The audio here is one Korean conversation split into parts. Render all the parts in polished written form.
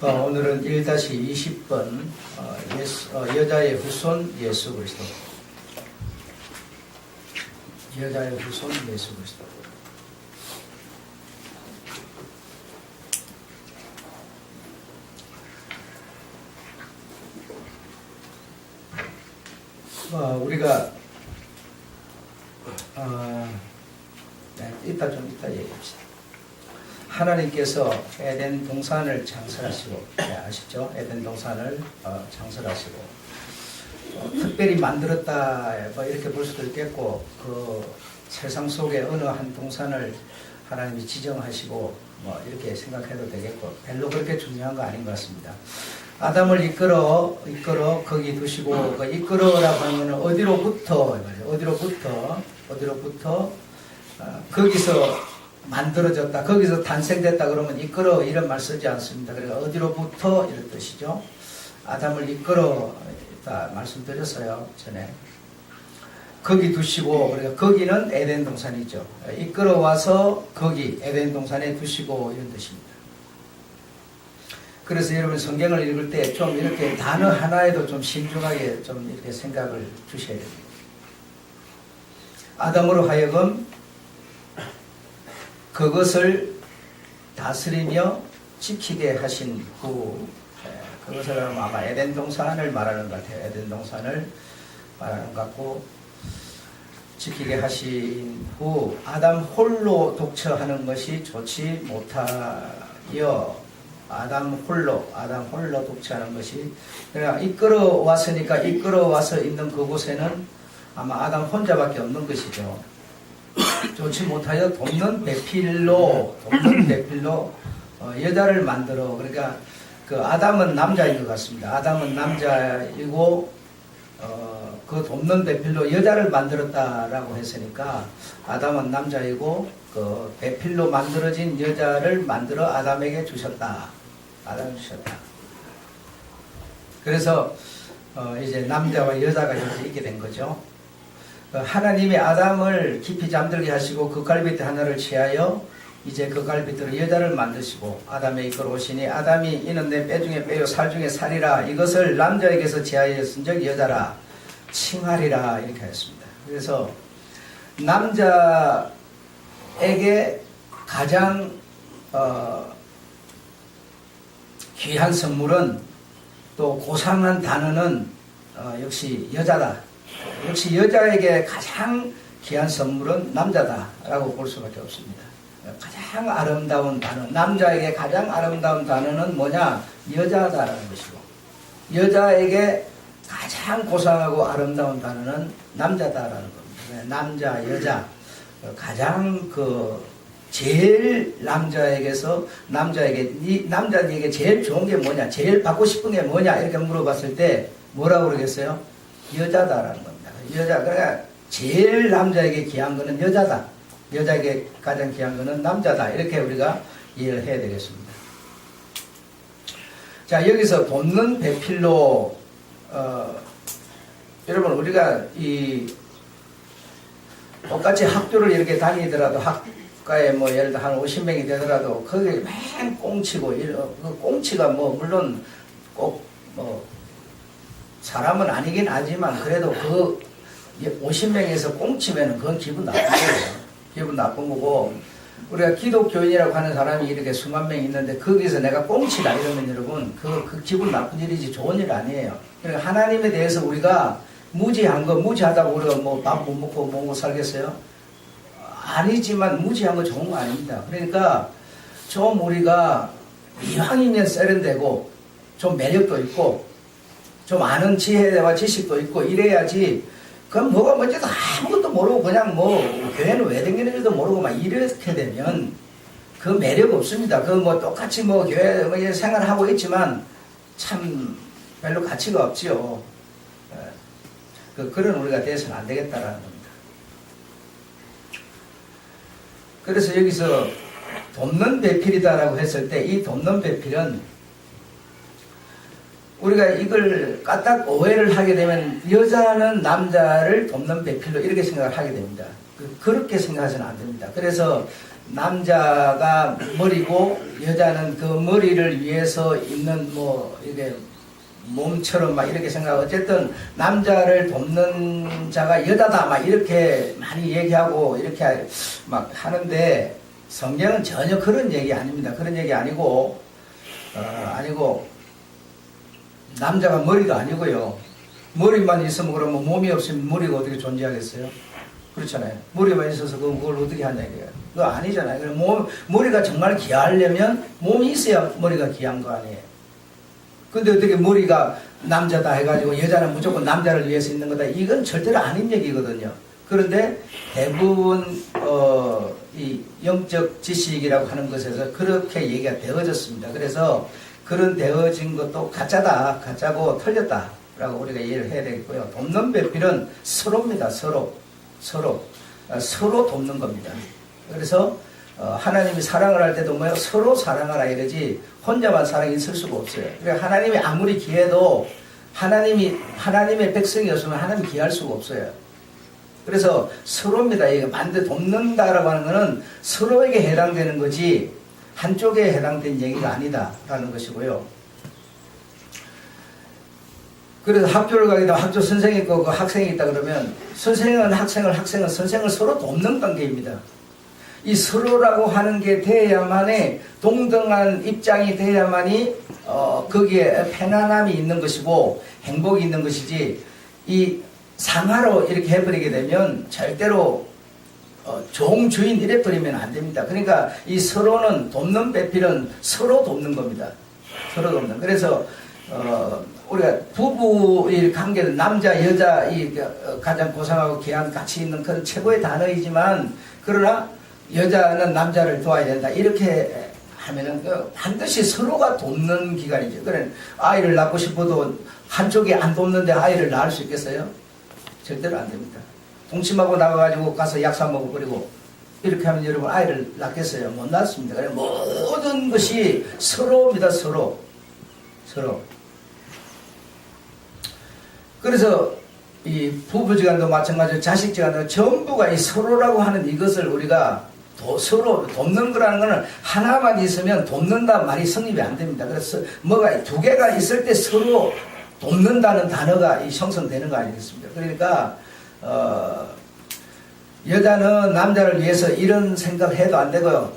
오늘은 1-20번 여자의 후손 예수 그리스도. 여자의 후손 예수 그리스도. 우리가 이따 얘기합시다. 하나님께서 에덴 동산을 창설하시고, 아시죠? 에덴 동산을 창설하시고, 특별히 만들었다, 이렇게 볼 수도 있겠고, 그 세상 속에 어느 한 동산을 하나님이 지정하시고, 이렇게 생각해도 되겠고, 별로 그렇게 중요한 거 아닌 것 같습니다. 아담을 이끌어 거기 두시고, 그 이끌어라고 하면 어디로부터 거기서 만들어졌다, 거기서 탄생됐다 그러면 이끌어 이런 말 쓰지 않습니다. 그러니까 어디로부터 이런 뜻이죠. 아담을 이끌어다 말씀드렸어요, 전에. 거기 두시고, 그러니까 거기는 에덴 동산이죠. 이끌어와서 거기 에덴 동산에 두시고 이런 뜻입니다. 그래서 여러분 성경을 읽을 때 좀 이렇게 단어 하나에도 좀 신중하게 좀 이렇게 생각을 주셔야 됩니다. 아담으로 하여금 그것을 다스리며 지키게 하신 후, 그것을 아마 에덴 동산을 말하는 것 같아요. 에덴 동산을 말하는 것 같고, 지키게 하신 후 아담 홀로 독처하는 것이 좋지 못하여, 아담 홀로 독처하는 것이, 그러니까 이끌어와서 있는 그곳에는 아마 아담 혼자밖에 없는 것이죠. 좋지 못하여 돕는 배필로 여자를 만들어. 그러니까 그 아담은 남자인 것 같습니다. 아담은 남자이고 그 돕는 배필로 여자를 만들었다라고 했으니까 아담은 남자이고 그 배필로 만들어진 여자를 만들어 아담에게 주셨다. 그래서 이제 남자와 여자가 이렇게 있게 된 거죠. 하나님이 아담을 깊이 잠들게 하시고 그 갈빗대 하나를 취하여 이제 그 갈빗대로 여자를 만드시고 아담에 이끌어 오시니, 아담이 이는 내 뼈 중에 뼈요 살 중에 살이라, 이것을 남자에게서 제하였은즉 여자라 칭하리라, 이렇게 하였습니다. 그래서 남자에게 가장 귀한 선물은, 또 고상한 단어는 역시 여자다. 역시 여자에게 가장 귀한 선물은 남자다라고 볼 수밖에 없습니다. 가장 아름다운 단어, 남자에게 가장 아름다운 단어는 뭐냐? 여자다라는 것이고, 여자에게 가장 고상하고 아름다운 단어는 남자다라는 겁니다. 남자, 여자, 가장 제일 남자에게 제일 좋은 게 뭐냐? 제일 받고 싶은 게 뭐냐? 이렇게 물어봤을 때 뭐라고 그러겠어요? 여자다라는 겁니다. 여자, 그러니까 제일 남자에게 귀한 거는 여자다. 여자에게 가장 귀한 거는 남자다. 이렇게 우리가 이해를 해야 되겠습니다. 자, 여기서 돕는 배필로, 여러분, 우리가 똑같이 학교를 이렇게 다니더라도, 학과에 예를 들어 한 50명이 되더라도, 거기에 맨 꽁치고, 그 꽁치가 물론 꼭 사람은 아니긴 하지만, 그래도 그 50명에서 꽁치면 그건 기분 나쁜 거예요. 기분 나쁜 거고, 우리가 기독교인이라고 하는 사람이 이렇게 수만 명 있는데 거기서 내가 꽁치다 이러면 여러분 그 기분 나쁜 일이지 좋은 일 아니에요. 그러니까 하나님에 대해서 우리가 무지하다고 우리가 밥 못 먹고 못 살겠어요? 아니지만 무지한 거 좋은 거 아닙니다. 그러니까 좀 우리가 이왕이면 세련되고 좀 매력도 있고 좀 아는 지혜와 지식도 있고 이래야지. 그럼 뭐가 뭔지도 아무것도 모르고 그냥 교회는 왜 다니는지도 모르고 이렇게 되면 그 매력 없습니다. 똑같이 교회 생활하고 있지만 참 별로 가치가 없지요. 그런 우리가 돼서는 안 되겠다라는 겁니다. 그래서 여기서 돕는 배필이다라고 했을 때 이 돕는 배필은 우리가 이걸 까딱 오해를 하게 되면 여자는 남자를 돕는 배필로 이렇게 생각을 하게 됩니다. 그렇게 생각하시면 안 됩니다. 그래서 남자가 머리고 여자는 그 머리를 위해서 있는 뭐 이게 몸처럼 막 이렇게 생각하고 어쨌든 남자를 돕는 자가 여자다 막 이렇게 많이 얘기하고 이렇게 막 하는데 성경은 전혀 그런 얘기 아닙니다. 그런 얘기 아니고 남자가 머리가 아니고요. 머리만 있으면 그러면 몸이 없으면 머리가 어떻게 존재하겠어요? 그렇잖아요. 머리만 있어서 그걸 어떻게 하냐 이거예요. 그거 아니잖아요. 머리가 정말 귀하려면 몸이 있어야 머리가 귀한 거 아니에요. 근데 어떻게 머리가 남자다 해가지고 여자는 무조건 남자를 위해서 있는 거다. 이건 절대로 아닌 얘기거든요. 그런데 대부분 이 영적 지식이라고 하는 것에서 그렇게 얘기가 되어졌습니다. 그래서 그런 되어진 것도 가짜다, 가짜고 틀렸다라고 우리가 이해를 해야 되겠고요. 돕는 배필은 서로입니다. 서로 돕는 겁니다. 그래서 하나님이 사랑을 할 때도 뭐예요? 서로 사랑하라 이러지 혼자만 사랑이 있을 수가 없어요. 그러니까 하나님이 아무리 귀해도 하나님의 백성이었으면 하나님 귀할 수가 없어요. 그래서 서로입니다. 이거 반대 돕는다라고 하는 것은 서로에게 해당되는 거지 한쪽에 해당된 얘기가 아니다라는 것이고요. 그래서 학교를 가게 되면 학교 선생이 있고 그 학생이 있다 그러면 선생은 학생은 선생을 서로 돕는 관계입니다. 이 서로라고 하는 게 돼야만이 동등한 입장이 돼야만이 거기에 편안함이 있는 것이고 행복이 있는 것이지 이 상하로 이렇게 해버리게 되면 절대로 종주인 이래 버리면 안 됩니다. 그러니까 이 서로는 돕는 배필은 서로 돕는 겁니다. 서로 돕는. 그래서 우리가 부부의 관계는 남자 여자 이 가장 고상하고 귀한 가치 있는 그런 최고의 단어이지만 그러나 여자는 남자를 도와야 된다 이렇게 하면은 반드시 서로가 돕는 기간이죠. 그래 아이를 낳고 싶어도 한쪽이 안 돕는데 아이를 낳을 수 있겠어요? 절대로 안 됩니다. 동침하고 나가가지고 가서 약 사 먹어버리고 이렇게 하면 여러분 아이를 낳겠어요? 못 낳습니다. 그래 모든 것이 서로입니다. 서로. 그래서 이 부부지간도 마찬가지로 자식지간도 전부가 이 서로라고 하는 이것을 우리가 서로 돕는 거라는 거는 하나만 있으면 돕는다 말이 성립이 안 됩니다. 그래서 뭐가 두 개가 있을 때 서로 돕는다는 단어가 형성되는 거 아니겠습니까? 그러니까 여자는 남자를 위해서 이런 생각을 해도 안 되고요.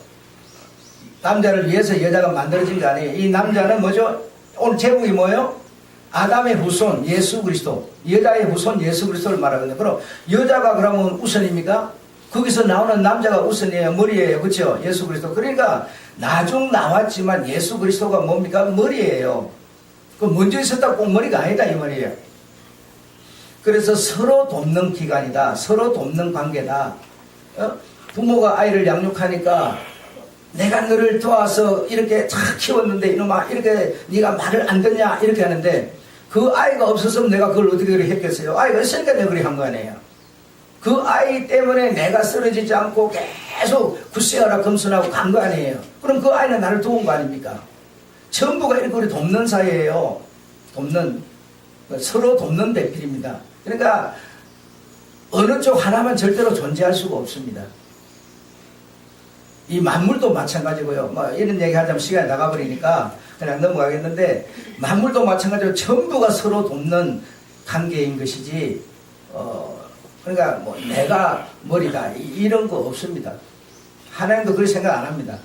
남자를 위해서 여자가 만들어진 게 아니에요. 이 남자는 뭐죠? 오늘 제목이 뭐예요? 아담의 후손 예수 그리스도, 여자의 후손 예수 그리스도를 말하거든요. 그럼 여자가 그러면 우선입니까? 거기서 나오는 남자가 우선이에요? 머리예요? 그렇죠? 예수 그리스도. 그러니까 나중 나왔지만 예수 그리스도가 뭡니까? 머리예요. 그 먼저 있었다고 꼭 머리가 아니다 이 말이에요. 그래서 서로 돕는 기간이다. 서로 돕는 관계다. 부모가 아이를 양육하니까 내가 너를 도와서 이렇게 잘 키웠는데 이놈아 이렇게 네가 말을 안 듣냐 이렇게 하는데 그 아이가 없었으면 내가 그걸 어떻게 그렇게 했겠어요? 아이가 있으니까 내가 그렇게 한 거 아니에요. 그 아이 때문에 내가 쓰러지지 않고 계속 굳세어라 겸손하고 간 거 아니에요. 그럼 그 아이는 나를 도운 거 아닙니까? 전부가 이렇게 우리 돕는 사이예요. 서로 돕는 배필입니다. 그러니까 어느 쪽 하나만 절대로 존재할 수가 없습니다. 이 만물도 마찬가지고요. 뭐 이런 얘기 하자면 시간이 나가버리니까 그냥 넘어가겠는데 만물도 마찬가지로 전부가 서로 돕는 관계인 것이지 그러니까 뭐 내가 머리다 이런 거 없습니다. 하나님도 그렇게 생각 안 합니다.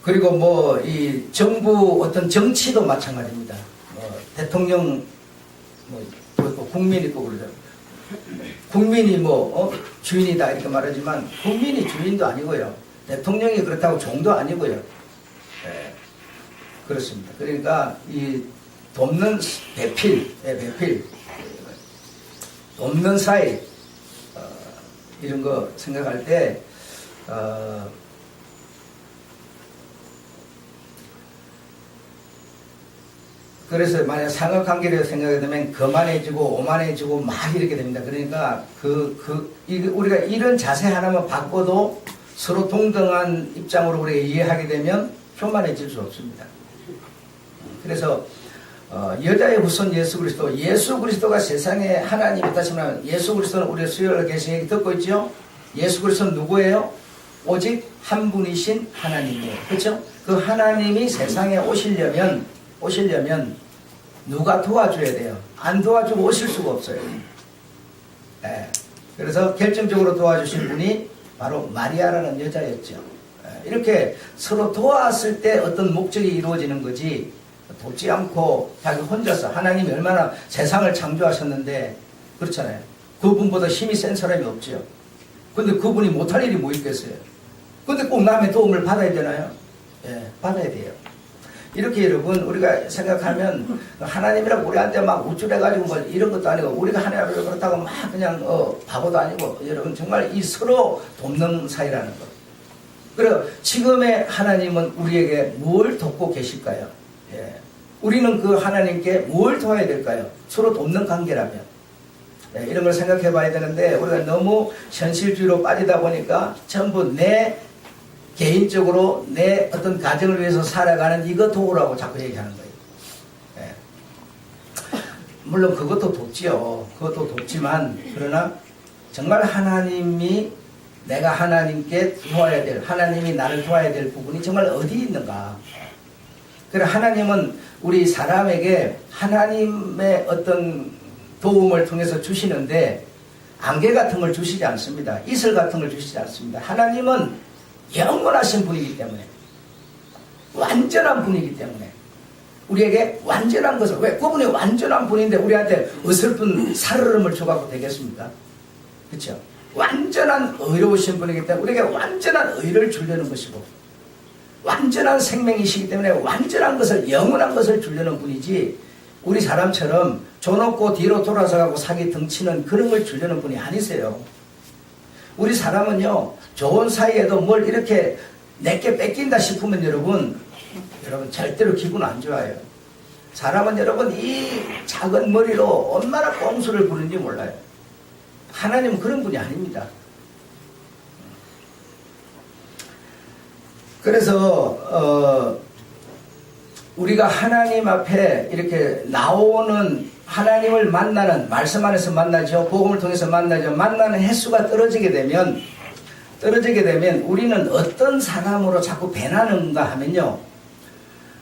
그리고 뭐 이 정부 어떤 정치도 마찬가지입니다. 대통령 뭐 국민 있고 그러죠. 국민이 주인이다 이렇게 말하지만 국민이 주인도 아니고요. 대통령이 그렇다고 종도 아니고요. 네, 그렇습니다. 그러니까 이 돕는 배필, 돕는 사이 이런 거 생각할 때 그래서 만약 상업관계를 생각하게 되면 거만해지고 오만해지고 막 이렇게 됩니다. 그러니까 우리가 이런 자세 하나만 바꿔도 서로 동등한 입장으로 우리가 이해하게 되면 교만해질 수 없습니다. 그래서 여자의 후손 예수 그리스도, 예수 그리스도가 세상에 하나님이, 다시 말하면 예수 그리스도는 우리 수요일 계신 얘기 듣고 있죠? 예수 그리스도는 누구예요? 오직 한 분이신 하나님이에요. 그렇죠? 그 하나님이 세상에 오시려면 누가 도와줘야 돼요? 안 도와주고 오실 수가 없어요. 예. 그래서 결정적으로 도와주신 분이 바로 마리아라는 여자였죠. 예. 이렇게 서로 도왔을 때 어떤 목적이 이루어지는 거지, 돕지 않고 자기 혼자서, 하나님이 얼마나 세상을 창조하셨는데, 그렇잖아요. 그분보다 힘이 센 사람이 없죠. 근데 그분이 못할 일이 뭐 있겠어요? 근데 꼭 남의 도움을 받아야 되나요? 예, 받아야 돼요. 이렇게 여러분, 우리가 생각하면 하나님이라고 우리한테 막 우쭐해가지고 뭐 이런 것도 아니고, 우리가 하나님을 그렇다고 막 그냥 바보도 아니고, 여러분 정말 이 서로 돕는 사이라는 것. 그리고 지금의 하나님은 우리에게 뭘 돕고 계실까요? 예. 우리는 그 하나님께 뭘 도와야 될까요? 서로 돕는 관계라면. 예, 이런 걸 생각해 봐야 되는데, 우리가 너무 현실주의로 빠지다 보니까 전부 내 개인적으로 내 어떤 가정을 위해서 살아가는 이거 도우라고 자꾸 얘기하는 거예요. 예. 물론 그것도 돕지요. 그것도 돕지만, 그러나 정말 하나님이, 내가 하나님께 도와야 될, 하나님이 나를 도와야 될 부분이 정말 어디 있는가. 그래, 하나님은 우리 사람에게 하나님의 어떤 도움을 통해서 주시는데, 안개 같은 걸 주시지 않습니다. 이슬 같은 걸 주시지 않습니다. 하나님은 영원하신 분이기 때문에, 완전한 분이기 때문에 우리에게 완전한 것을, 왜? 그분이 완전한 분인데 우리한테 어설픈 살얼음을 줘갖고 되겠습니까? 그렇죠? 완전한 의로우신 분이기 때문에 우리에게 완전한 의를 주려는 것이고, 완전한 생명이시기 때문에 완전한 것을, 영원한 것을 주려는 분이지, 우리 사람처럼 줘놓고 뒤로 돌아서 가고 사기 등치는 그런 걸 주려는 분이 아니세요. 우리 사람은요, 좋은 사이에도 뭘 이렇게 내게 뺏긴다 싶으면 여러분 절대로 기분 안 좋아요. 사람은 여러분 이 작은 머리로 얼마나 꼼수를 부르는지 몰라요. 하나님은 그런 분이 아닙니다. 그래서 우리가 하나님 앞에 이렇게 나오는, 하나님을 만나는, 말씀 안에서 만나죠. 복음을 통해서 만나죠. 만나는 횟수가 떨어지게 되면 우리는 어떤 사람으로 자꾸 변하는가 하면요,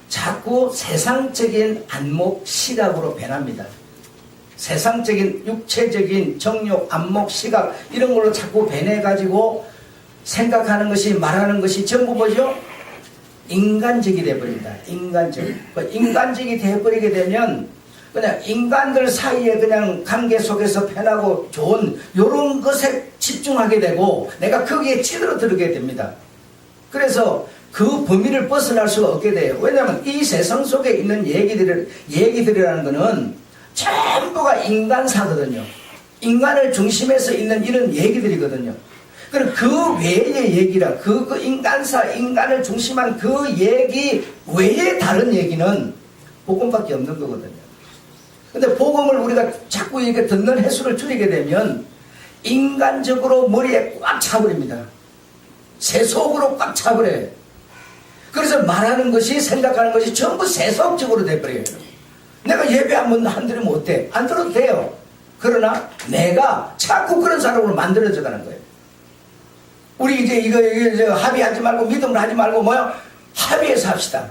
자꾸 세상적인 안목, 시각으로 변합니다. 세상적인, 육체적인 정욕, 안목, 시각, 이런 걸로 자꾸 변해가지고 생각하는 것이, 말하는 것이 전부 뭐죠? 인간적이 되어버립니다. 인간적이 되어버리게 되면 그냥 인간들 사이에 그냥 관계 속에서 편하고 좋은 이런 것에 집중하게 되고, 내가 거기에 찌들어들게 됩니다. 그래서 그 범위를 벗어날 수가 없게 돼요. 왜냐하면 이 세상 속에 있는 얘기들이라는 것은 전부가 인간사거든요. 인간을 중심에서 있는 이런 얘기들이거든요. 그럼 그 외의 얘기라, 그 인간사, 인간을 중심한 그 얘기 외에 다른 얘기는 복음밖에 없는 거거든요. 근데 복음을 우리가 자꾸 이렇게 듣는 횟수를 줄이게 되면 인간적으로 머리에 꽉 차버립니다. 세속으로 꽉 차버려요. 그래서 말하는 것이, 생각하는 것이 전부 세속적으로 돼버려요. 내가 예배 안 드리면 어때? 안 들어도 돼요. 그러나 내가 자꾸 그런 사람으로 만들어져 가는 거예요. 우리 이제 이거 합의하지 말고, 믿음을 하지 말고, 합의해서 합시다.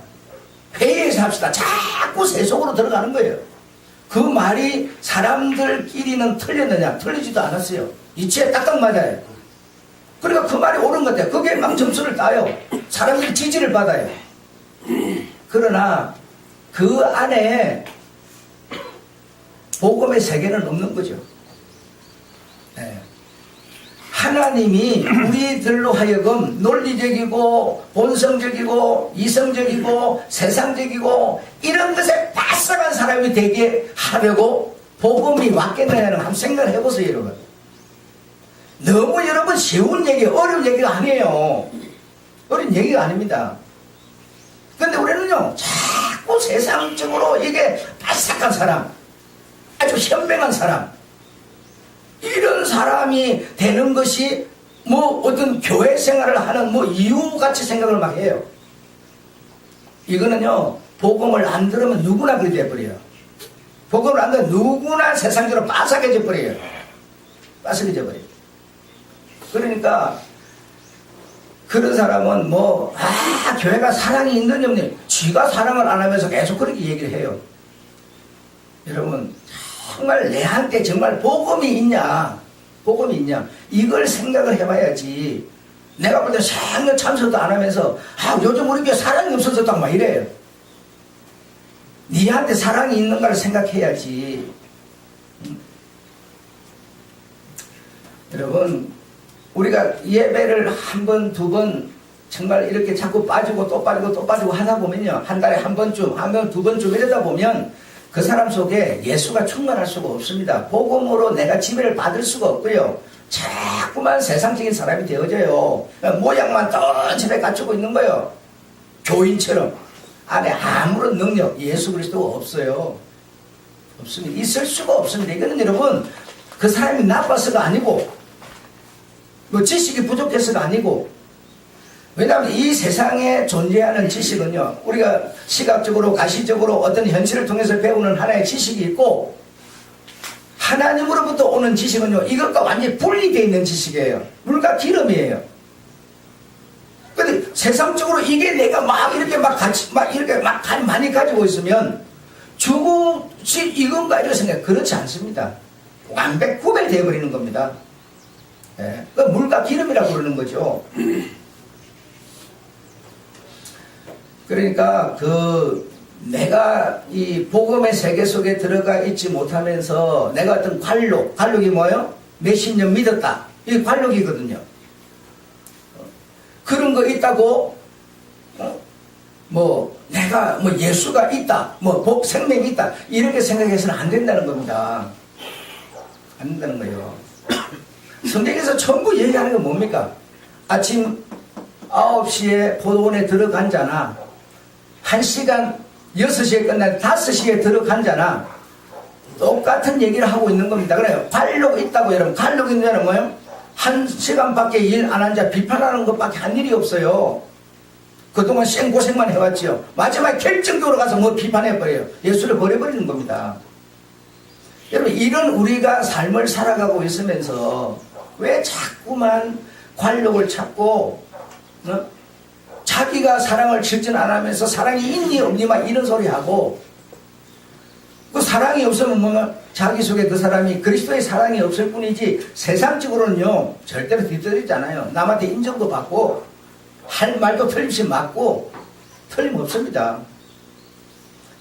회의해서 합시다. 자꾸 세속으로 들어가는 거예요. 그 말이 사람들끼리는 틀렸느냐? 틀리지도 않았어요. 이치에 딱딱 맞아요. 그러니까 그 말이 옳은 것 같아요. 그게 막 점수를 따요. 사람들이 지지를 받아요. 그러나 그 안에 복음의 세계는 없는 거죠. 네. 하나님이 우리들로 하여금 논리적이고 본성적이고 이성적이고 세상적이고 이런 것에 바싹한 사람이 되게 하려고 복음이 왔겠느냐는 한번 생각을 해보세요, 여러분. 너무 여러분 쉬운 얘기, 어려운 얘기가 아니에요. 어려운 얘기가 아닙니다. 근데 우리는요, 자꾸 세상적으로 이게 바싹한 사람, 아주 현명한 사람, 이런 사람이 되는 것이 어떤 교회 생활을 하는 이유같이 생각을 막 해요. 이거는요, 복음을 안 들으면 누구나 그렇게 돼버려요. 복음을 안 들으면 누구나 세상적으로 빠삭해져 버려요. 빠삭해져 버려요. 그러니까 그런 사람은 교회가 사랑이 있느냐 없느냐, 쥐가 사랑을 안 하면서 계속 그렇게 얘기를 해요. 여러분, 정말 내한테 정말 복음이 있냐, 이걸 생각을 해봐야지. 내가 볼 때 생년 참석도 안 하면서 요즘 우리 교회 사랑이 없어서 딱 막 이래요. 니한테 사랑이 있는가를 생각해야지. 여러분, 우리가 예배를 한 번, 두 번 정말 이렇게 자꾸 빠지고 또 빠지고 또 빠지고 하다 보면요, 한 달에 한 번쯤, 한 번, 두 번쯤 이러다 보면 그 사람 속에 예수가 충만할 수가 없습니다. 복음으로 내가 지배를 받을 수가 없고요. 자꾸만 세상적인 사람이 되어져요. 모양만 던집에 갖추고 있는 거예요. 교인처럼. 안에 아무런 능력, 예수 그리스도가 없어요. 없습니다. 있을 수가 없습니다. 이거는 여러분, 그 사람이 나빠서가 아니고, 지식이 부족해서가 아니고, 왜냐하면 이 세상에 존재하는 지식은요, 우리가 시각적으로, 가시적으로 어떤 현실을 통해서 배우는 하나의 지식이 있고, 하나님으로부터 오는 지식은요, 이것과 완전히 분리되어 있는 지식이에요. 물과 기름이에요. 근데 세상적으로 이게 내가 막 이렇게 많이 가지고 있으면 주고 이건가 이런 생각, 그렇지 않습니다. 완벽 구별되어 버리는 겁니다. 예. 그 물과 기름이라고 그러는 거죠. 그러니까 내가 이 복음의 세계 속에 들어가 있지 못하면서 내가 어떤 관록이 뭐예요? 몇십 년 믿었다. 이게 관록이거든요. 그런 거 있다고, 내가 예수가 있다, 생명이 있다, 이렇게 생각해서는 안 된다는 겁니다. 안 된다는 거예요. 성경에서 전부 얘기하는 건 뭡니까? 아침 9시에 포도원에 들어간 자나, 1시간 6시에 끝난 5시에 들어간 자나, 똑같은 얘기를 하고 있는 겁니다. 그래요. 관록 있다고 여러분. 관록 있는 자는 뭐예요? 1시간밖에 일 안 한 자 비판하는 것밖에 한 일이 없어요. 그동안 생고생만 해왔지요. 마지막에 결정적으로 가서 비판해버려요. 예수를 버려버리는 겁니다. 여러분, 이런 우리가 삶을 살아가고 있으면서 왜 자꾸만 관록을 찾고 자기가 사랑을 실천 안 하면서 사랑이 있니 없니 막 이런 소리 하고, 그 사랑이 없으면 자기 속에 그 사람이 그리스도의 사랑이 없을 뿐이지 세상적으로는요 절대로 뒤떨어지지 않아요. 남한테 인정도 받고 할 말도 틀림없이 맞고 틀림없습니다.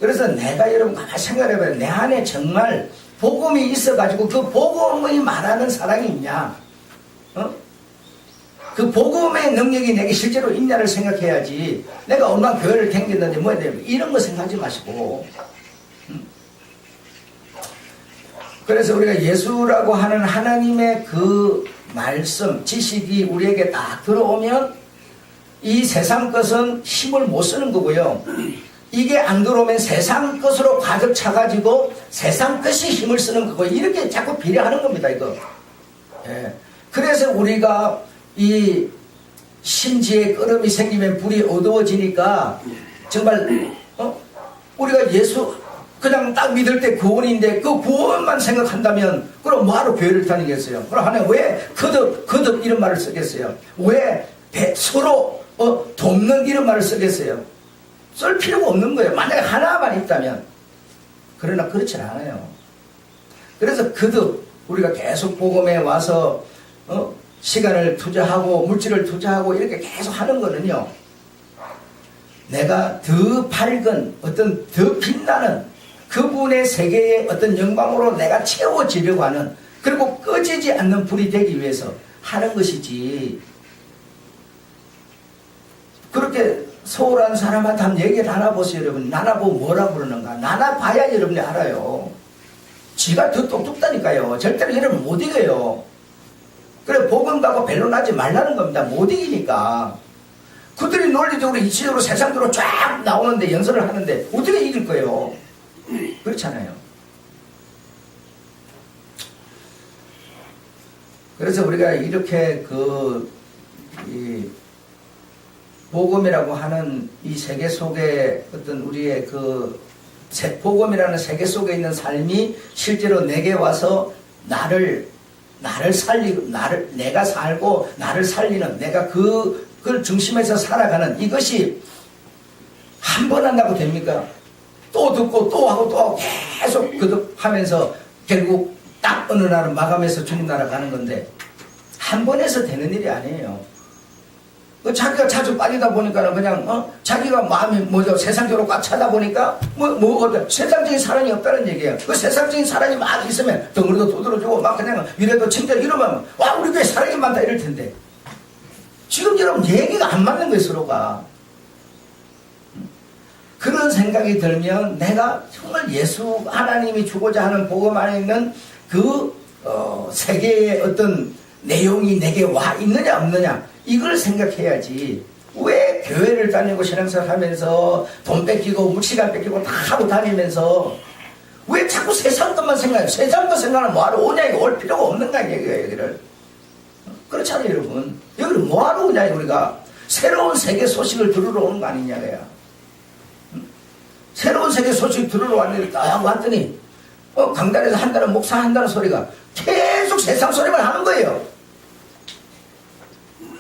그래서 내가 여러분 가만히 생각해봐요. 내 안에 정말 복음이 있어가지고 그 복음이 말하는 사랑이 있냐, 그 복음의 능력이 내게 실제로 있냐를 생각해야지, 내가 얼마나 교회를 댕겼는데 뭐야 돼, 이런 거 생각하지 마시고. 그래서 우리가 예수라고 하는 하나님의 그 말씀, 지식이 우리에게 딱 들어오면 이 세상 것은 힘을 못 쓰는 거고요. 이게 안 들어오면 세상 것으로 가득 차가지고 세상 것이 힘을 쓰는 거고, 이렇게 자꾸 비례하는 겁니다, 이거. 예. 그래서 우리가 이 심지에 끓음이 생기면 불이 어두워지니까 정말, 우리가 예수, 그냥 딱 믿을 때 구원인데 그 구원만 생각한다면 그럼 뭐하러 교회를 다니겠어요? 그럼 하나님 왜 거듭 이런 말을 쓰겠어요? 왜 서로 돕는 이런 말을 쓰겠어요? 쓸 필요가 없는 거예요. 만약에 하나만 있다면. 그러나 그렇지 않아요. 그래서 거듭 우리가 계속 복음에 와서 시간을 투자하고 물질을 투자하고 이렇게 계속 하는 거는요, 내가 더 밝은 어떤 더 빛나는 그분의 세계의 어떤 영광으로 내가 채워지려고 하는, 그리고 꺼지지 않는 불이 되기 위해서 하는 것이지, 그렇게 소홀한 사람한테 한번 얘기를 나눠보세요. 여러분, 나눠보고 뭐라고 그러는가. 나눠봐야 여러분이 알아요. 지가 더 똑똑하니까요. 절대로 여러분 못 이겨요. 그래, 복음 갖고 변론하지 말라는 겁니다. 못 이기니까. 그들이 논리적으로 이치적으로 세상적으로 쫙 나오는데, 연설을 하는데 어떻게 이길 거예요? 그렇잖아요. 그래서 우리가 이렇게 복음이라고 하는 이 세계 속에 어떤 우리의 그 복음이라는 세계 속에 있는 삶이 실제로 내게 와서 나를 살리고 내가 살고 나를 살리는 내가 그걸 중심에서 살아가는 이것이 한 번 한다고 됩니까? 또 듣고 또 하고 또 하고 계속 거듭하면서 결국 딱 어느 날은 마감해서 주님 나라 가는 건데 한 번에서 되는 일이 아니에요. 자기가 자주 빠지다 보니까는 그냥 자기가 마음이 뭐죠 세상적으로 꽉 차다 보니까 세상적인 사랑이 없다는 얘기예요. 그 세상적인 사랑이 막 있으면 덩어리도 두드러주고 막 그냥 이래도 칭찬 이러면 와 우리 교회 사랑이 많다 이럴 텐데 지금 여러분 얘기가 안 맞는 거예요 서로가. 그런 생각이 들면 내가 정말 예수 하나님이 주고자 하는 복음 안에 있는 그 세계의 어떤 내용이 내게 와 있느냐 없느냐 이걸 생각해야지. 왜 교회를 다니고 신앙생활 하면서 돈 뺏기고 시간 뺏기고 다 하고 다니면서 왜 자꾸 세상 것만 생각해요. 세상 것 생각하면 뭐하러 오냐 이거 올 필요가 없는가 얘기예요 여기를. 그렇잖아요 여러분. 여기를 뭐하러 오냐 우리가 새로운 세계 소식을 들으러 오는 거 아니냐고요. 새로운 세계 소식 들으러 왔는데 딱 왔더니 강단에서 한다는 목사 한다는 소리가 계속 세상 소리만 하는 거예요.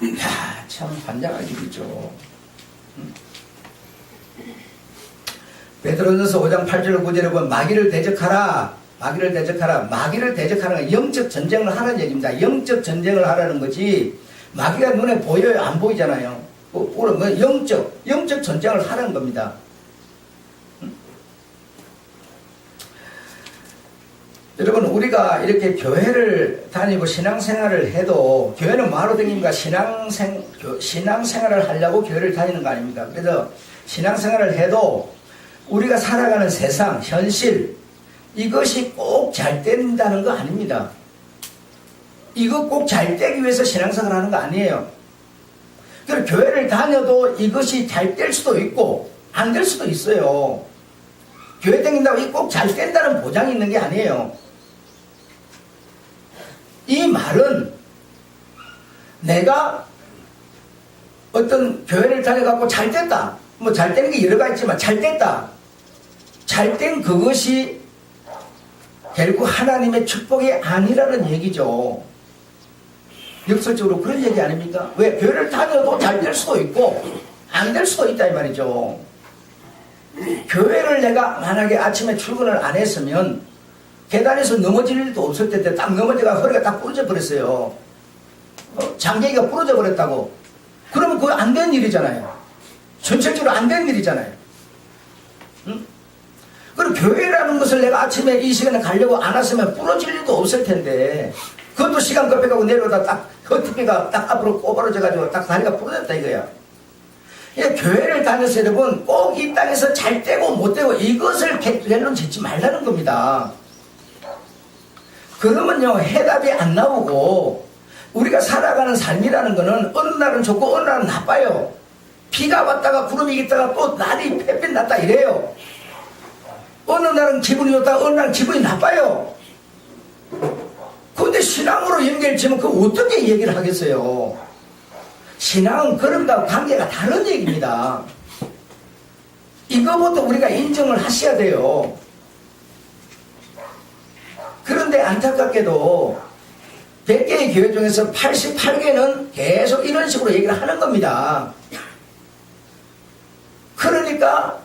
이야, 참 반장할 일이죠. 베드로전서 5장 8절 9절에 보면 마귀를 대적하라. 마귀를 대적하라. 마귀를 대적하는 건 영적 전쟁을 하라는 얘기입니다. 영적 전쟁을 하라는 거지. 마귀가 눈에 보여요? 안 보이잖아요. 오늘 영적 전쟁을 하라는 겁니다. 여러분 우리가 이렇게 교회를 다니고 신앙생활을 해도 교회는 뭐하러 다닙니까? 신앙생활을 하려고 교회를 다니는 거 아닙니까? 그래서 신앙생활을 해도 우리가 살아가는 세상, 현실 이것이 꼭 잘 된다는 거 아닙니다. 이거 꼭 잘 되기 위해서 신앙생활을 하는 거 아니에요. 그래서 교회를 다녀도 이것이 잘 될 수도 있고 안 될 수도 있어요. 교회 다닌다고 꼭 잘 된다는 보장이 있는 게 아니에요. 이 말은 내가 어떤 교회를 다녀갖고 잘 됐다. 뭐 잘 되는 게 여러 가지 있지만 잘 됐다. 잘 된 그것이 결국 하나님의 축복이 아니라는 얘기죠. 역설적으로 그런 얘기 아닙니까? 왜? 교회를 다녀도 잘 될 수도 있고 안 될 수도 있다 이 말이죠. 교회를 내가 만약에 아침에 출근을 안 했으면 계단에서 넘어질 일도 없을 텐데 딱 넘어져가 허리가 딱 부러져 버렸어요. 장기가 부러져 버렸다고. 그러면 그거 안 된 일이잖아요. 전체적으로 안 된 일이잖아요. 응? 그리고 교회라는 것을 내가 아침에 이 시간에 가려고 안 왔으면 부러질 일도 없을 텐데 그것도 시간 급해가고 내려오다 딱 허트비가 딱 앞으로 꼬부러져가지고 딱 다리가 부러졌다 이거야. 교회를 다녀서 여러분 꼭 이 땅에서 잘 되고 못 되고 이것을 결론 짓지 말라는 겁니다. 그러면요 해답이 안 나오고 우리가 살아가는 삶이라는 거는 어느 날은 좋고 어느 날은 나빠요. 비가 왔다가 구름이 있다가 또 날이 햇빛 났다 이래요. 어느 날은 기분이 좋다가 어느 날은 기분이 나빠요. 그런데 신앙으로 연결지면 그거 어떻게 얘기를 하겠어요. 신앙은 그런 거하고 관계가 다른 얘기입니다. 이거부터 우리가 인정을 하셔야 돼요. 그런데 안타깝게도 100개의 교회 중에서 88개는 계속 이런 식으로 얘기를 하는 겁니다. 그러니까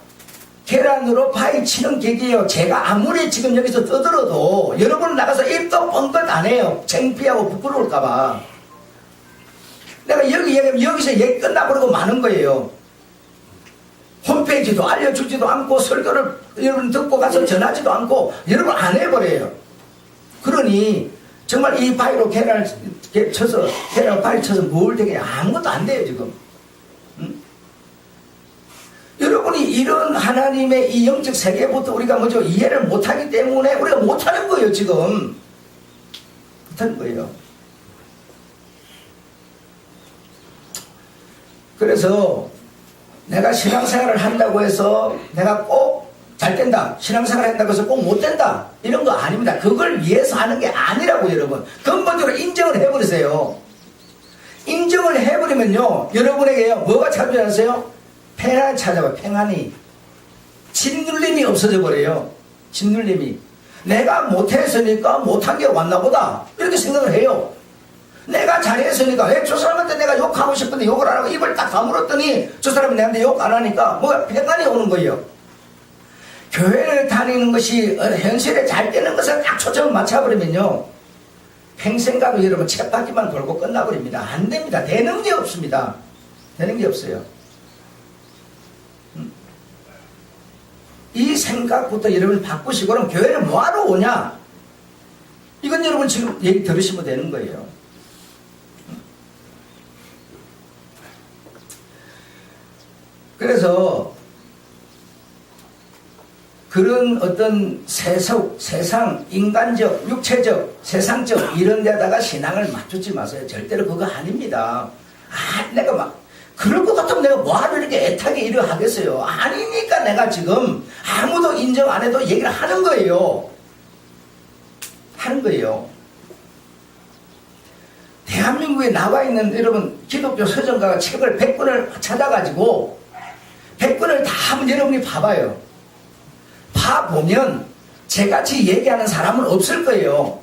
계란으로 파헤치는 객이에요. 제가 아무리 지금 여기서 떠들어도 여러분 나가서 입도 뻥긋 안 해요. 창피하고 부끄러울까봐. 내가 여기 얘기하면 여기서 얘기 끝나버리고 마는 거예요. 홈페이지도 알려주지도 않고 설교를 여러분 듣고 가서 전하지도 않고 여러분 안 해버려요. 그러니 정말 이 바위로 계란을 쳐서 계란을 바위 쳐서 뭘 되게 아무것도 안 돼요 지금. 응? 여러분이 이런 하나님의 이 영적 세계부터 우리가 뭐죠 이해를 못하기 때문에 우리가 못하는 거예요 지금. 못하는 거예요. 그래서 내가 신앙생활을 한다고 해서 내가 꼭 잘 된다. 신앙생활을 한다고 해서 꼭 못 된다. 이런 거 아닙니다. 그걸 위해서 하는 게 아니라고 여러분. 근본적으로 인정을 해버리세요. 인정을 해버리세요. 해버리면요, 여러분에게요, 뭐가 찾아야 하세요? 평안이 찾아와, 평안이. 짓눌림이 없어져 버려요. 짓눌림이. 내가 못했으니까 못한 게 왔나 보다. 이렇게 생각을 해요. 내가 잘했으니까, 왜 저 사람한테 내가 욕하고 싶은데 욕을 안 하고 입을 딱 다물었더니 저 사람이 내한테 욕 안 하니까 뭐가 평안이 오는 거예요. 교회를 다니는 것이 현실에 잘 되는 것을 딱 초점을 맞춰버리면요, 평생 가도 여러분 쳇바퀴만 돌고 끝나버립니다. 안 됩니다. 되는 게 없습니다. 되는 게 없어요. 이 생각부터 여러분 바꾸시고, 그럼 교회를 뭐하러 오냐? 이건 여러분 지금 얘기 들으시면 되는 거예요. 그래서 그런 어떤 세상, 인간적, 육체적, 세상적 이런 데다가 신앙을 맞추지 마세요. 절대로 그거 아닙니다. 내가 막 그럴 것 같으면 내가 뭐하러 이렇게 애타게 일을 하겠어요. 아니니까 내가 지금 아무도 인정 안 해도 얘기를 하는 거예요. 하는 거예요. 대한민국에 나와 있는 여러분 기독교 서정가가 책을 100권을 찾아가지고 100권을 다 한번 여러분이 봐봐요. 봐보면 저같이 얘기하는 사람은 없을 거예요.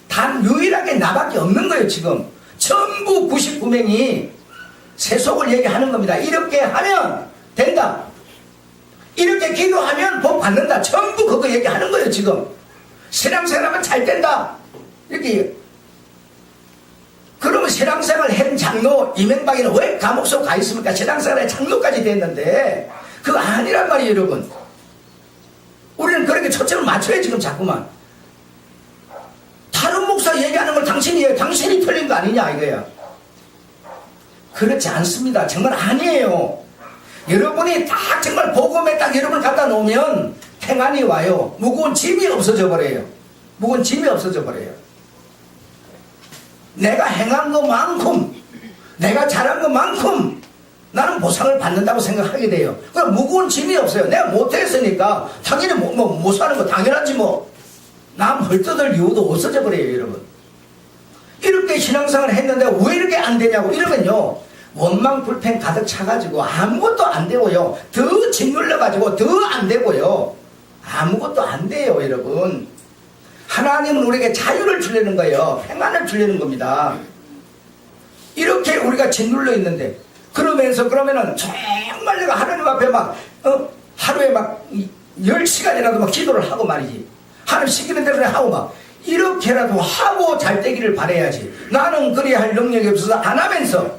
단 유일하게 나밖에 없는 거예요. 지금 전부 99명이 세속을 얘기하는 겁니다. 이렇게 하면 된다, 이렇게 기도하면 복 받는다, 전부 그거 얘기하는 거예요. 지금 신앙생활하면 잘 된다, 이렇게. 그러면 신앙생활 한 장로 이명박이는 왜 감옥 속 가 있습니까? 신앙생활의 장로까지 됐는데 그거 아니란 말이에요. 여러분, 우리는 그렇게 초점을 맞춰야 지금 자꾸만. 다른 목사 얘기하는 걸 당신이 틀린 거 아니냐 이거야. 그렇지 않습니다. 정말 아니에요. 여러분이 딱 정말 복음에 딱 여러분을 갖다 놓으면 평안이 와요. 무거운 짐이 없어져 버려요. 무거운 짐이 없어져 버려요. 내가 행한 것만큼, 내가 잘한 것만큼 나는 보상을 받는다고 생각하게 돼요. 그럼 무거운 짐이 없어요. 내가 못했으니까 당연히 못 사는 거 당연하지 뭐. 남 헐뜯을 이유도 없어져 버려요. 여러분, 이렇게 신앙생활을 했는데 왜 이렇게 안 되냐고 이러면요, 원망 불평 가득 차가지고 아무것도 안 되고요, 더 짓눌려가지고 더 안 되고요, 아무것도 안 돼요. 여러분, 하나님은 우리에게 자유를 주려는 거예요. 평안을 주려는 겁니다. 이렇게 우리가 짓눌려 있는데, 그러면은 정말 내가 하나님 앞에 막 하루에 막 10시간이라도 막 기도를 하고 말이지, 하나님 시키는 대로 하고 막 이렇게라도 하고 잘 되기를 바라야지. 나는 그래야 할 능력이 없어서 안 하면서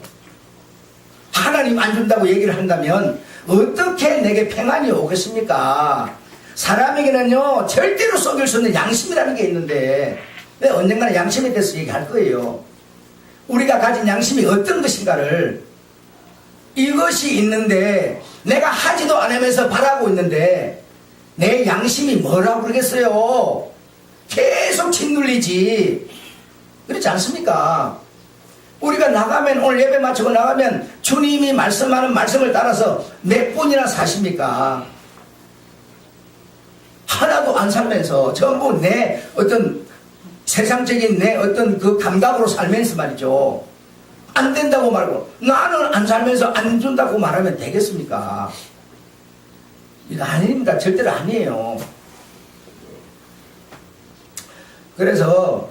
하나님 안 준다고 얘기를 한다면 어떻게 내게 평안이 오겠습니까? 사람에게는요, 절대로 속일 수 없는 양심이라는 게 있는데, 언젠가는 양심에 대해서 얘기할 거예요. 우리가 가진 양심이 어떤 것인가를, 이것이 있는데 내가 하지도 않으면서 바라고 있는데 내 양심이 뭐라고 그러겠어요? 계속 짓눌리지. 그렇지 않습니까? 우리가 나가면, 오늘 예배 마치고 나가면 주님이 말씀하는 말씀을 따라서 몇 분이나 사십니까? 하나도 안 살면서 전부 내 어떤 세상적인 내 어떤 그 감각으로 살면서 말이죠. 안 된다고 말고 나는 안 살면서 안 준다고 말하면 되겠습니까? 이거 아닙니다. 절대로 아니에요. 그래서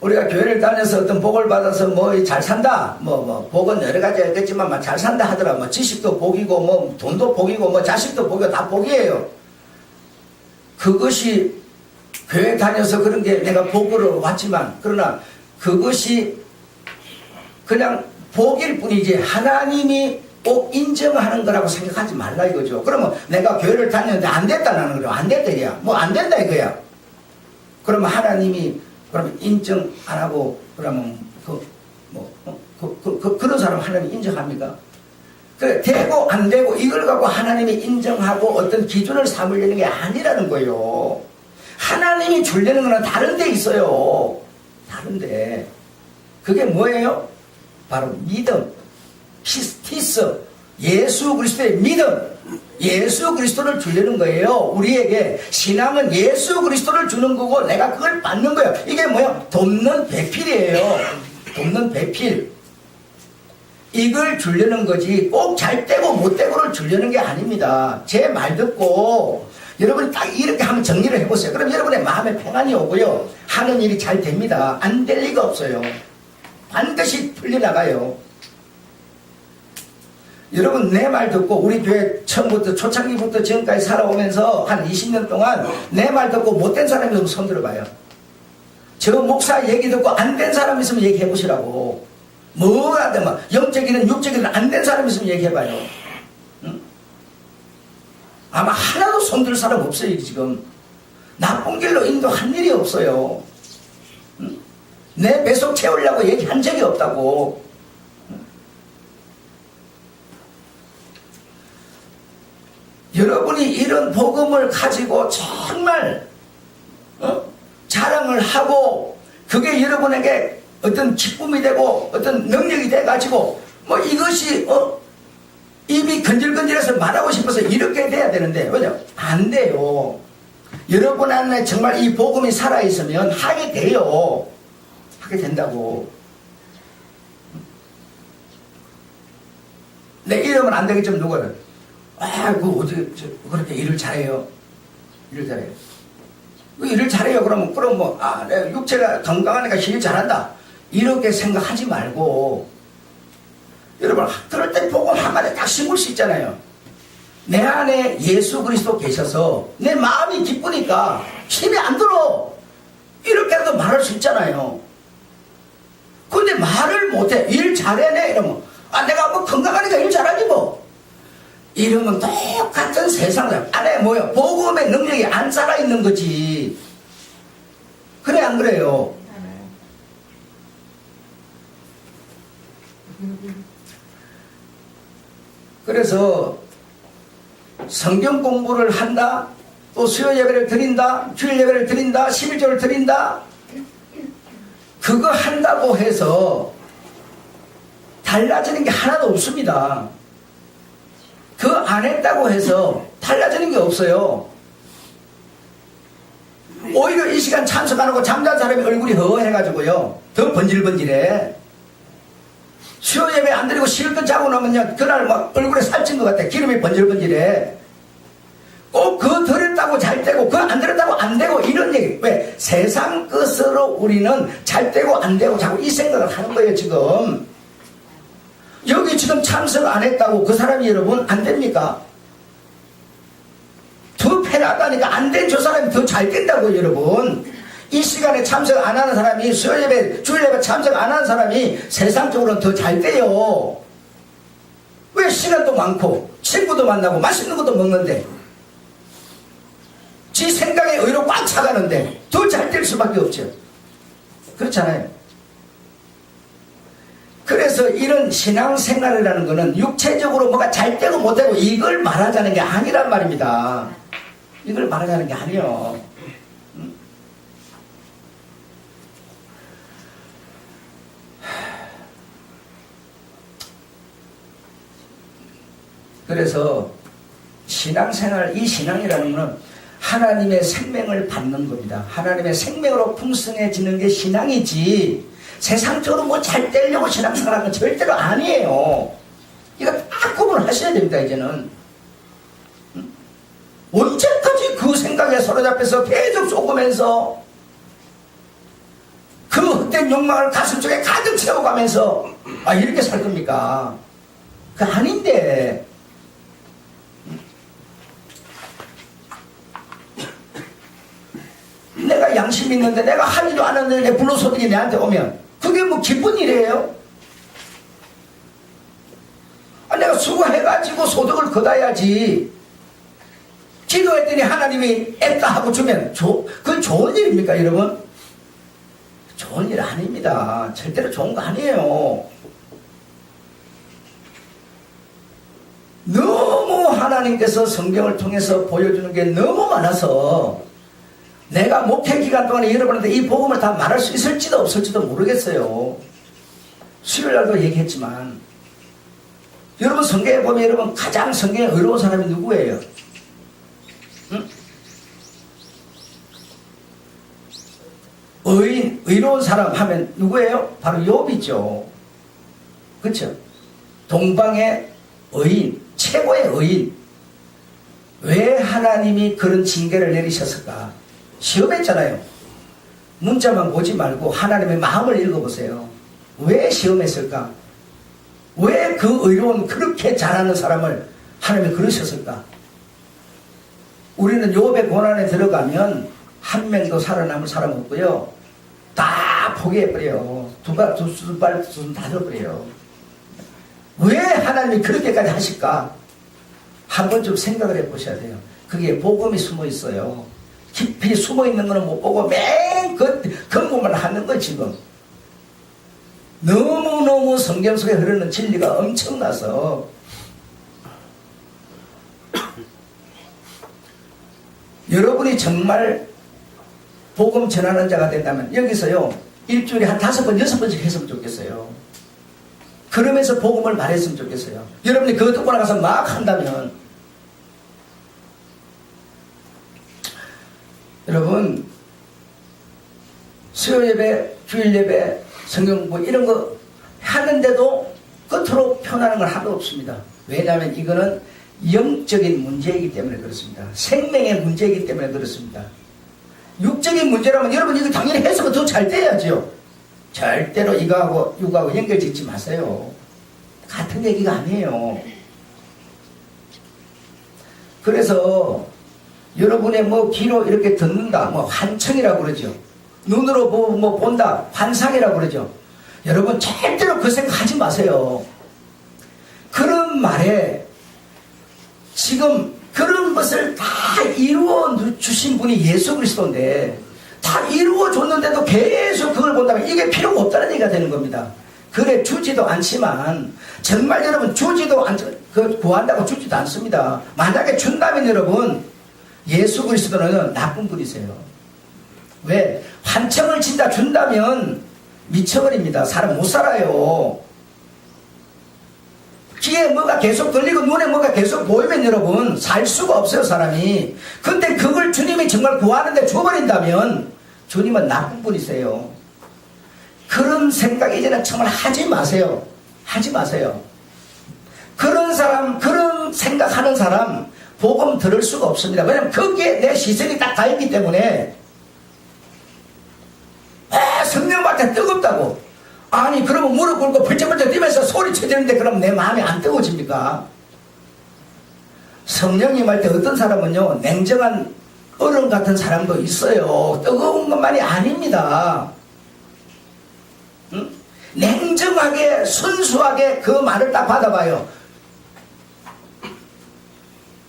우리가 교회를 다녀서 어떤 복을 받아서 뭐 잘 산다, 복은 여러 가지 있겠지만 잘 산다 하더라. 뭐 지식도 복이고 뭐 돈도 복이고 뭐 자식도 복이고 다 복이에요. 그것이 교회 다녀서 그런 게 내가 복으로 왔지만, 그러나 그것이 그냥 복일 뿐이지 하나님이 꼭 인정하는 거라고 생각하지 말라 이거죠. 그러면 내가 교회를 다녔는데 안 됐다는 거죠. 안 됐다 이거야. 뭐 안 된다 이거야. 그러면 하나님이 그러면 인정 안 하고 그러면 그런 사람 하나님 인정합니까? 그 되고 안 되고 이걸 갖고 하나님이 인정하고 어떤 기준을 삼으려는 게 아니라는 거예요. 하나님이 주려는 거는 다른 데 있어요. 다른데. 그게 뭐예요? 바로 믿음, 피스티스, 예수 그리스도의 믿음, 예수 그리스도를 주려는 거예요. 우리에게 신앙은 예수 그리스도를 주는 거고 내가 그걸 받는 거예요. 이게 뭐야? 돕는 배필이에요. 돕는 배필. 이걸 주려는 거지 꼭 잘 되고 못 되고를 주려는 게 아닙니다. 제 말 듣고 여러분이 딱 이렇게 한번 정리를 해보세요. 그럼 여러분의 마음에 평안이 오고요. 하는 일이 잘 됩니다. 안 될 리가 없어요. 반드시 풀려나가요. 여러분 내 말 듣고 우리 교회 처음부터 초창기부터 지금까지 살아오면서 한 20년 동안 내 말 듣고 못된 사람이 있으면 손 들어봐요. 저 목사 얘기 듣고 안 된 사람 있으면 얘기해 보시라고. 뭐가 되면 영적이든 육적이든 안 된 사람 있으면 얘기해봐요. 응? 아마 하나도 손들 사람 없어요. 지금 나쁜 길로 인도한 일이 없어요. 응? 내 배속 채우려고 얘기한 적이 없다고. 응? 여러분이 이런 복음을 가지고 정말 자랑을 하고 그게 여러분에게 어떤 기쁨이 되고 어떤 능력이 돼가지고 뭐 이것이 입이 건질건질해서 말하고 싶어서 이렇게 돼야 되는데 왜냐? 안 돼요. 여러분 안에 정말 이 복음이 살아있으면 하게 돼요. 하게 된다고. 내 이러면 안 되겠지만 누구는 어떻게 그렇게 일을 잘해요. 일을 잘해요. 일을 잘해요. 그러면 내가 육체가 건강하니까 일 잘한다. 이렇게 생각하지 말고 여러분 그럴 때 복음 한마디 딱 심을 수 있잖아요. 내 안에 예수 그리스도 계셔서 내 마음이 기쁘니까 힘이 안 들어. 이렇게라도 말할 수 있잖아요. 근데 말을 못해. 일 잘해내 이러면 내가 뭐 건강하니까 일 잘하지 뭐. 이러면 똑같은 세상 안에 뭐요? 복음의 능력이 안 살아있는 거지. 그래 안 그래요? 그래서 성경 공부를 한다, 또 수요 예배를 드린다, 주일 예배를 드린다, 11조를 드린다, 그거 한다고 해서 달라지는 게 하나도 없습니다. 그 안 했다고 해서 달라지는 게 없어요. 오히려 이 시간 참석 안 하고 잠잔 사람이 얼굴이 허해가지고요 더 번질번질해. 수요 예배 안 드리고 실컷 자고 나면요 그날 막 얼굴에 살찐 것 같아. 기름이 번질번질해. 꼭 그거 드렸다고 잘 되고 그거 안 드렸다고 안 되고 이런 얘기. 왜? 세상 것으로 우리는 잘 되고 안 되고 자꾸 이 생각을 하는 거예요. 지금 여기 지금 참석 안 했다고 그 사람이 여러분 안 됩니까? 더 패나가니까 안 된 저 사람이 더 잘 된다고 여러분. 이 시간에 참석 안 하는 사람이 수요예배, 주일예배 참석 안 하는 사람이 세상적으로는 더 잘 돼요. 왜? 시간도 많고 친구도 만나고 맛있는 것도 먹는데 지 생각에 의로 꽉 차가는데 더 잘 될 수밖에 없죠. 그렇잖아요. 그래서 이런 신앙생활이라는 것은 육체적으로 뭐가 잘 되고 못 되고 이걸 말하자는 게 아니란 말입니다. 이걸 말하자는 게 아니에요. 그래서 신앙생활, 이 신앙이라는 것은 하나님의 생명을 받는 겁니다. 하나님의 생명으로 풍성해지는 게 신앙이지 세상적으로 뭐 잘 되려고 신앙생활하는 건 절대로 아니에요. 이거 딱 구분을 하셔야 됩니다. 이제는 언제까지 그 생각에 사로잡혀서 계속 쏟으면서 그 헛된 욕망을 가슴속에 가득 채워가면서 이렇게 살 겁니까? 그 아닌데. 내가 양심이 있는데 내가 하지도 않았는데 내 불로소득이 내한테 오면 그게 뭐 기쁜 일이에요? 내가 수고해가지고 소득을 걷어야지. 기도했더니 하나님이 앱다 하고 주면 그건 좋은 일입니까 여러분? 좋은 일 아닙니다. 절대로 좋은 거 아니에요. 너무 하나님께서 성경을 통해서 보여주는 게 너무 많아서 내가 목회 기간 동안에 여러분한테 이 복음을 다 말할 수 있을지도 없을지도 모르겠어요. 수요일날도 얘기했지만 여러분 성경에 보면 여러분 가장 성경에 의로운 사람이 누구예요? 응? 의로운 사람 하면 누구예요? 바로 욥이죠. 그렇죠? 동방의 의인, 최고의 의인. 왜 하나님이 그런 징계를 내리셨을까? 시험했잖아요. 문자만 보지 말고 하나님의 마음을 읽어보세요. 왜 시험했을까? 왜 그 의로운 그렇게 잘하는 사람을 하나님이 그러셨을까? 우리는 욥의 고난에 들어가면 한 명도 살아남을 사람 없고요. 다 포기해버려요. 두 발 다 들어버려요. 왜 하나님이 그렇게까지 하실까? 한 번쯤 생각을 해보셔야 돼요. 그게 복음이 숨어 있어요. 깊이 숨어 있는 거는 못 보고 맨 근본만 하는 거 지금. 너무너무 성경 속에 흐르는 진리가 엄청나서 여러분이 정말 복음 전하는 자가 된다면 여기서요 일주일에 한 5번, 6번씩 했으면 좋겠어요. 그러면서 복음을 말했으면 좋겠어요. 여러분이 그거 듣고 나가서 막 한다면 여러분 수요 예배, 주일 예배, 성경 공부 이런 거 하는데도 끝으로 표현하는 건 하나도 없습니다. 왜냐하면 이거는 영적인 문제이기 때문에 그렇습니다. 생명의 문제이기 때문에 그렇습니다. 육적인 문제라면 여러분 이거 당연히 해석은 더 잘 돼야죠. 절대로 이거하고 연결 짓지 마세요. 같은 얘기가 아니에요. 그래서 여러분의 뭐 귀로 이렇게 듣는다, 뭐 환청이라고 그러죠. 눈으로 뭐 본다, 환상이라고 그러죠. 여러분 절대로 그 생각하지 마세요. 그런 말에 지금 그런 것을 다 이루어 주신 분이 예수 그리스도인데 다 이루어 줬는데도 계속 그걸 본다면 이게 필요가 없다는 얘기가 되는 겁니다. 그래 주지도 않지만 정말 여러분 주지도 구한다고 주지도 않습니다. 만약에 준다면 여러분 예수 그리스도는 나쁜 분이세요. 왜? 환청을 진짜 준다면 미쳐버립니다. 사람 못 살아요. 귀에 뭐가 계속 들리고 눈에 뭐가 계속 보이면 여러분 살 수가 없어요 사람이. 근데 그걸 주님이 정말 구하는데 줘버린다면 주님은 나쁜 분이세요. 그런 생각 이제는 정말 하지 마세요. 하지 마세요. 그런 사람, 그런 생각하는 사람 복음 들을 수가 없습니다. 왜냐하면 거기에 내 시선이 딱 가 있기 때문에 성령 받을 때 뜨겁다고. 아니 그러면 무릎 꿇고 벌쩍벌쩍 뛰면서 소리쳐대는데 그럼 내 마음이 안 뜨거워집니까? 성령님 할 때 어떤 사람은요 냉정한 얼음 같은 사람도 있어요. 뜨거운 것만이 아닙니다. 응? 냉정하게 순수하게 그 말을 딱 받아봐요.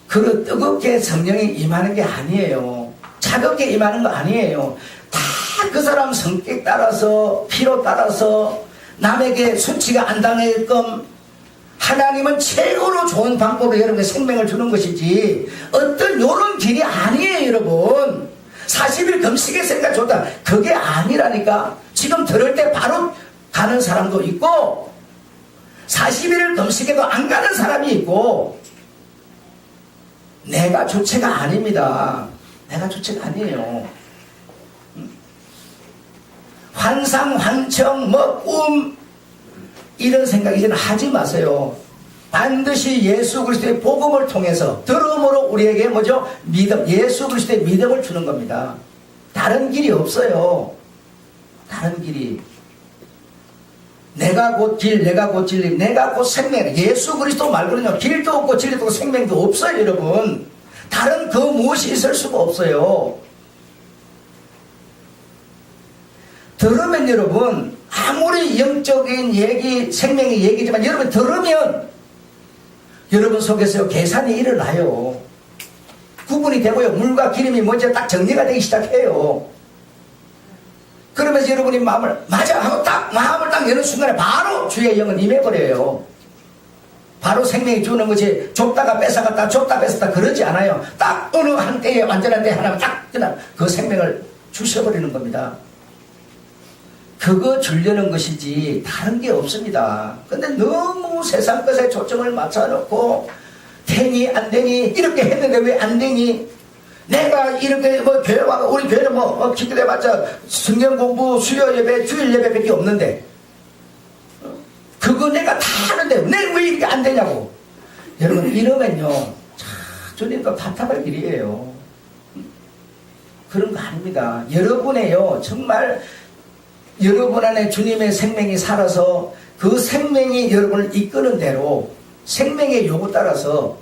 그 뜨겁게 성령이 임하는 게 아니에요. 차갑게 임하는 거 아니에요. 다 그 사람 성격 따라서 필요 따라서 남에게 수치가 안 당하게끔 하나님은 최고로 좋은 방법으로 여러분의 생명을 주는 것이지 어떤 요런 길이 아니에요. 여러분 40일 금식했으니까 좋다 그게 아니라니까. 지금 들을 때 바로 가는 사람도 있고 40일을 금식해도 안 가는 사람이 있고 내가 주체가 아닙니다. 내가 주체가 아니에요. 환상, 환청, 꿈 이런 생각 이제는 하지 마세요. 반드시 예수 그리스도의 복음을 통해서 들음으로 우리에게 뭐죠? 믿음, 예수 그리스도의 믿음을 주는 겁니다. 다른 길이 없어요. 다른 길이. 내가 곧 길, 내가 곧 진리, 내가 곧 생명. 예수 그리스도 말고는요 길도 없고 진리도 없고 생명도 없어요. 여러분 다른 그 무엇이 있을 수가 없어요. 들으면 여러분 아무리 영적인 얘기 생명의 얘기지만 여러분 들으면 여러분 속에서 계산이 일어나요. 구분이 되고요. 물과 기름이 먼저 딱 정리가 되기 시작해요. 그러면서 여러분이 마음을 맞아 하고 딱 마음을 딱 여는 순간에 바로 주의 영은 임해버려요. 바로 생명이 주는 것이 좁다가 뺏어갔다 좁다 뺏었다 그러지 않아요. 딱 어느 한때에 완전한 때 하나면 딱 그냥 그 생명을 주셔버리는 겁니다. 그거 주려는 것이지 다른 게 없습니다. 근데 너무 세상 것에 초점을 맞춰놓고 되니 안 되니 이렇게 했는데 왜 안 되니 내가 이렇게 교회 와서 우리 교회는 기도해봤자 성경 공부 수요 예배 주일 예배밖에 없는데 그거 내가 다 하는데 내가 왜 안 되냐고. 여러분, 이러면요, 참, 주님과 답답할 일이에요. 그런 거 아닙니다. 여러분의요, 정말 여러분 안에 주님의 생명이 살아서 그 생명이 여러분을 이끄는 대로 생명의 요구 따라서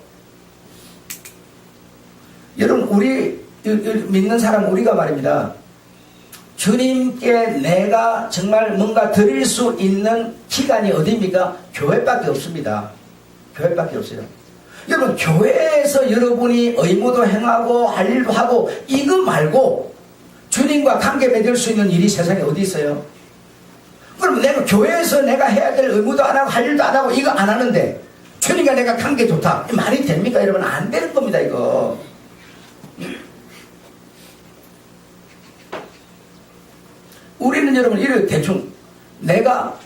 여러분, 우리 믿는 사람 우리가 말입니다. 주님께 내가 정말 뭔가 드릴 수 있는 기간이 어디입니까? 교회밖에 없습니다. 교회밖에 없어요. 여러분, 교회에서 여러분이 의무도 행하고 할 일도 하고 이거 말고 주님과 관계 맺을 수 있는 일이 세상에 어디 있어요? 그럼 내가 교회에서 내가 해야 될 의무도 안 하고 할 일도 안 하고 이거 안 하는데 주님과 내가 관계 좋다. 말이 됩니까? 여러분, 안 되는 겁니다, 이거. 우리는 여러분, 이래 대충 내가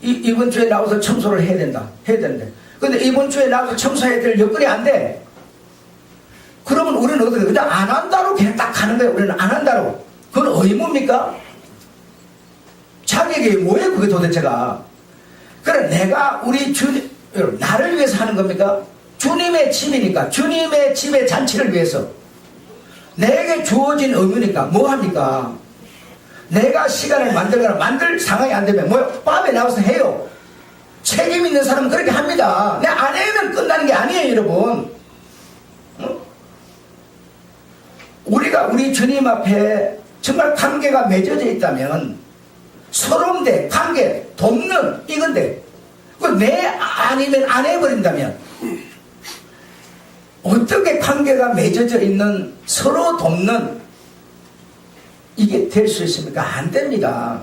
이번 주에 나와서 청소를 해야 된다. 해야 되는데. 근데 이번 주에 나와서 청소해야 될 여건이 안 돼. 그러면 우리는 어떻게 그냥 안 한다로 그냥 딱 가는 거예요. 우리는 안 한다로. 그건 의무입니까? 자격이 뭐예요, 그게 도대체가? 그래, 내가 우리 주님, 여러분, 나를 위해서 하는 겁니까? 주님의 집이니까, 주님의 집의 잔치를 위해서. 내게 주어진 의무니까, 뭐 합니까? 내가 시간을 만들거나 만들 상황이 안 되면, 뭐요? 밤에 나와서 해요. 책임 있는 사람은 그렇게 합니다. 내 안 해면 끝나는 게 아니에요, 여러분. 응? 우리가 우리 주님 앞에 정말 관계가 맺어져 있다면, 서러운데, 관계, 돕는, 이건데, 내 아니면 안 해버린다면, 어떻게 관계가 맺어져 있는 서로 돕는, 이게 될 수 있습니까? 안 됩니다.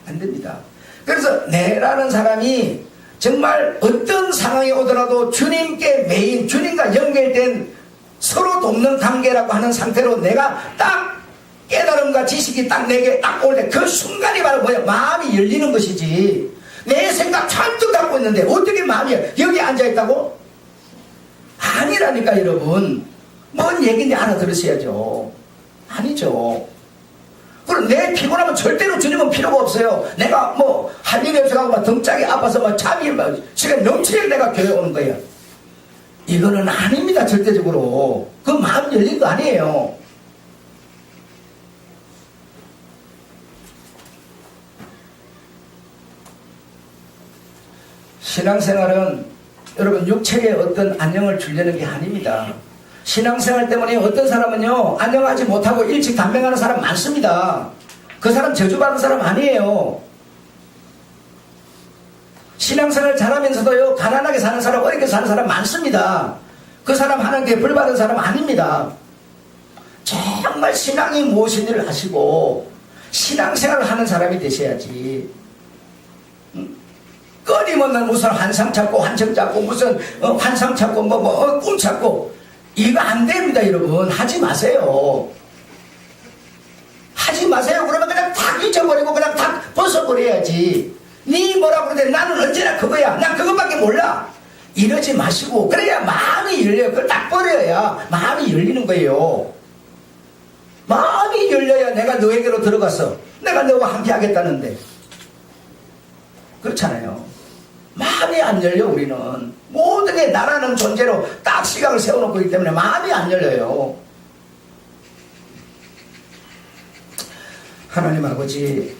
안 됩니다. 그래서 내라는 사람이 정말 어떤 상황이 오더라도 주님께 매인, 주님과 연결된 서로 돕는 관계라고 하는 상태로 내가 딱 깨달음과 지식이 딱 내게 딱 올 때 그 순간이 바로 뭐야? 마음이 열리는 것이지. 내 생각 잔뜩 갖고 있는데 어떻게 마음이 여기 앉아있다고? 아니라니까, 여러분. 뭔 얘기인지 알아들으셔야죠. 아니죠. 그럼 내 피곤하면 절대로 주님은 필요가 없어요. 내가 뭐 할 일이 없어가고 막 등짝이 아파서 막 잠이 막 시간 넘치게 내가 교회 오는 거예요. 이거는 아닙니다, 절대적으로. 그 마음 열린 거 아니에요. 신앙생활은 여러분 육체에 어떤 안녕을 주려는 게 아닙니다. 신앙생활 때문에 어떤 사람은요, 안녕하지 못하고 일찍 단명하는 사람 많습니다. 그 사람 저주받은 사람 아니에요. 신앙생활 잘하면서도요, 가난하게 사는 사람, 어렵게 사는 사람 많습니다. 그 사람 하나님께 벌 받은 사람 아닙니다. 정말 신앙이 무엇인지를 아시고 신앙생활을 하는 사람이 되셔야지. 끊임없는 무슨 환상 찾고 환청 찾고 무슨 환상 찾고 꿈 찾고 이거 안 됩니다, 여러분. 하지 마세요. 하지 마세요. 그러면 그냥 다 잊어버리고 그냥 다 벗어버려야지. 네 뭐라 그러는데 나는 언제나 그거야. 난 그것밖에 몰라. 이러지 마시고 그래야 마음이 열려요. 그걸 딱 버려야 마음이 열리는 거예요. 마음이 열려야 내가 너에게로 들어갔어. 내가 너와 함께 하겠다는데. 그렇잖아요. 마음이 안 열려. 우리는 모든 게 나라는 존재로 딱 시각을 세워놓고 있기 때문에 마음이 안 열려요. 하나님 아버지,